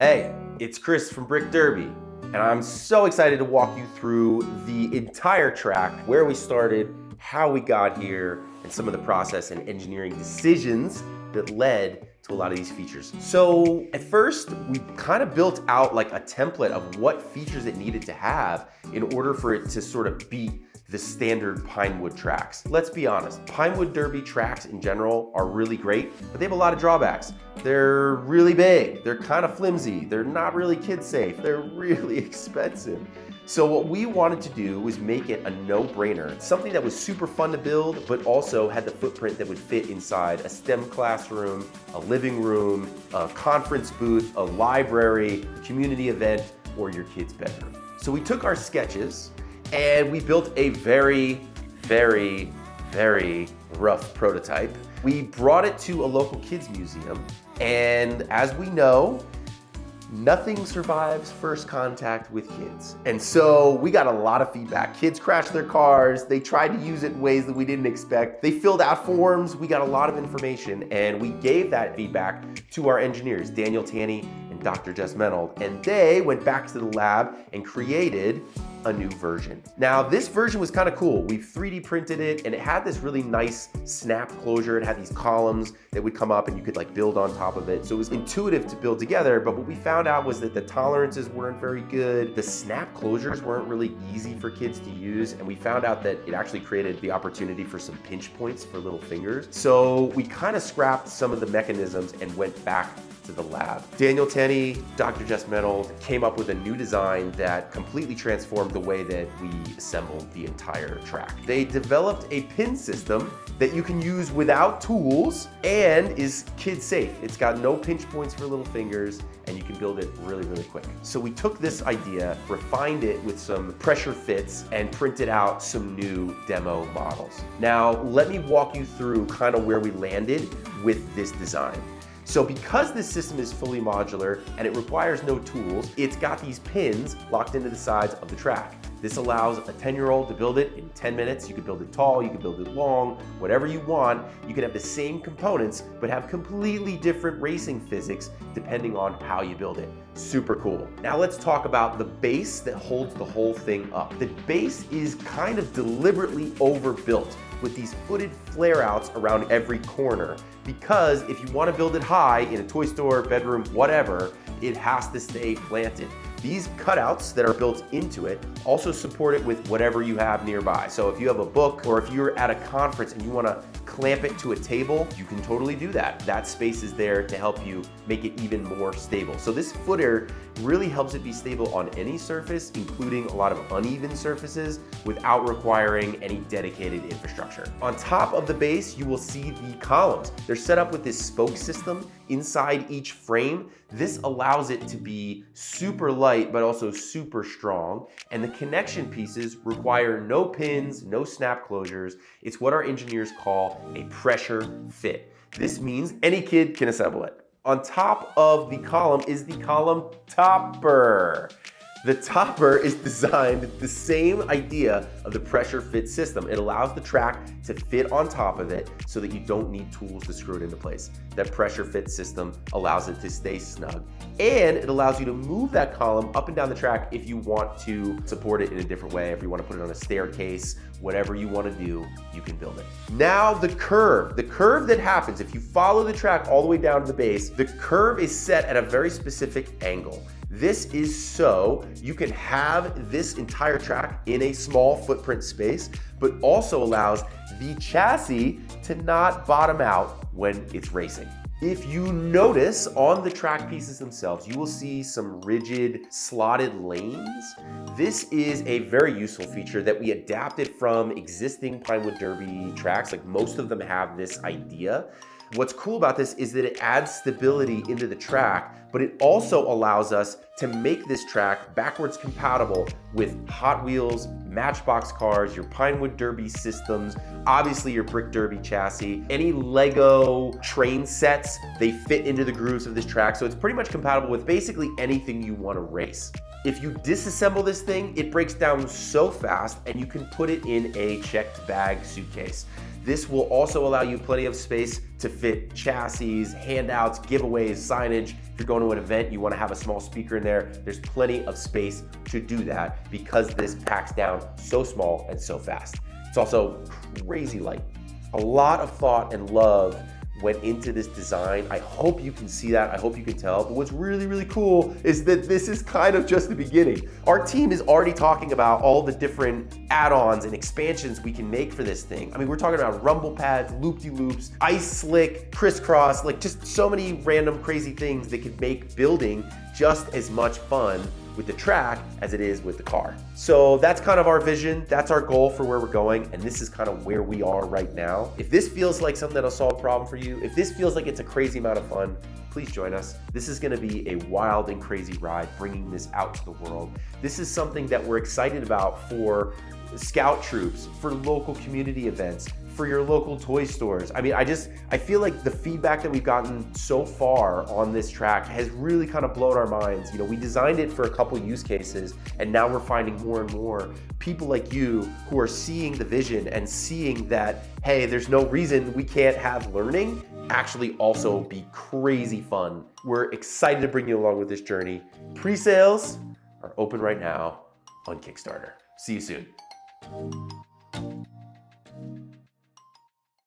Hey, it's Chris from Brick Derby, and I'm so excited to walk you through the entire track, where we started, how we got here, and some of the process and engineering decisions that led to a lot of these features. So at first, we kind of built out like a template of what features it needed to have in order for it to sort of beat the standard Pinewood tracks. Let's be honest, Pinewood Derby tracks in general are really great, but they have a lot of drawbacks. They're really big, they're kind of flimsy, they're not really kid safe, they're really expensive. So what we wanted to do was make it a no-brainer, something that was super fun to build, but also had the footprint that would fit inside a STEM classroom, a living room, a conference booth, a library, a community event, or your kid's bedroom. So we took our sketches and we built a very rough prototype. We brought it to a local kids museum, and as we know, nothing survives first contact with kids. And so we got a lot of feedback. Kids crashed their cars, they tried to use it in ways that we didn't expect. They filled out forms, we got a lot of information, and we gave that feedback to our engineers, Daniel Tanney and Dr. Jess Menold, and they went back to the lab and created a new version. Now, this version was kind of cool. We 3D printed it, and it had this really nice snap closure. It had these columns that would come up and you could like build on top of it. So it was intuitive to build together, but what we found out was that the tolerances weren't very good. The snap closures weren't really easy for kids to use, and we found out that it actually created the opportunity for some pinch points for little fingers. So we kind of scrapped some of the mechanisms and went back to the lab. Daniel Tenney, Dr. Jess Menold came up with a new design that completely transformed the way that we assembled the entire track. They developed a pin system that you can use without tools and is kid safe. It's got no pinch points for little fingers, and you can build it really quick. So we took this idea, refined it with some pressure fits, and printed out some new demo models. Now, let me walk you through kind of where we landed with this design. So because this system is fully modular and it requires no tools, it's got these pins locked into the sides of the track. This allows a 10-year-old to build it in 10 minutes. You can build it tall, you can build it long, whatever you want. You can have the same components, but have completely different racing physics depending on how you build it. Super cool. Now let's talk about the base that holds the whole thing up. The base is kind of deliberately overbuilt with these footed flare-outs around every corner, because if you want to build it high in a toy store, bedroom, whatever, it has to stay planted. These cutouts that are built into it also support it with whatever you have nearby. So if you have a book, or if you're at a conference and you want to clamp it to a table, you can totally do that. That space is there to help you make it even more stable. So this footer really helps it be stable on any surface, including a lot of uneven surfaces, without requiring any dedicated infrastructure. On top of the base, you will see the columns. They're set up with this spoke system inside each frame. This allows it to be super light, but also super strong. And the connection pieces require no pins, no snap closures. It's what our engineers call a pressure fit. This means any kid can assemble it. On top of the column is the column topper. The topper is designed with the same idea of the pressure fit system. It allows the track to fit on top of it so that you don't need tools to screw it into place. That pressure fit system allows it to stay snug, and it allows you to move that column up and down the track if you want to support it in a different way. If you want to put it on a staircase, whatever you want to do, you can build it. Now the curve that happens if you follow the track all the way down to the base, the curve is set at a very specific angle. This is so you can have this entire track in a small footprint space, but also allows the chassis to not bottom out when it's racing. If you notice on the track pieces themselves, you will see some rigid slotted lanes. This is a very useful feature that we adapted from existing Pinewood Derby tracks. Like, most of them have this idea. What's cool about this is that it adds stability into the track, but it also allows us to make this track backwards compatible with Hot Wheels, Matchbox cars, your Pinewood Derby systems, obviously your Brick Derby chassis, any Lego train sets, they fit into the grooves of this track. So it's pretty much compatible with basically anything you want to race. If you disassemble this thing, it breaks down so fast, and you can put it in a checked bag suitcase. This will also allow you plenty of space to fit chassis, handouts, giveaways, signage. If you're going to an event, you want to have a small speaker in there, there's plenty of space to do that because this packs down so small and so fast. It's also crazy light. A lot of thought and love went into this design. I hope you can see that. I hope you can tell. But what's really, really cool is that this is kind of just the beginning. Our team is already talking about all the different add-ons and expansions we can make for this thing. I mean, we're talking about rumble pads, loop-de-loops, ice slick, crisscross, like just so many random crazy things that could make building just as much fun with the track as it is with the car. So that's kind of our vision. That's our goal for where we're going. And this is kind of where we are right now. If this feels like something that'll solve a problem for you, if this feels like it's a crazy amount of fun, please join us. This is gonna be a wild and crazy ride bringing this out to the world. This is something that we're excited about for scout troops, for local community events, for your local toy stores. I mean, I feel like the feedback that we've gotten so far on this track has really kind of blown our minds. You know, we designed it for a couple use cases, and now we're finding more and more people like you who are seeing the vision and seeing that, hey, there's no reason we can't have learning actually also be crazy fun. We're excited to bring you along with this journey. Pre-sales are open right now on Kickstarter. See you soon.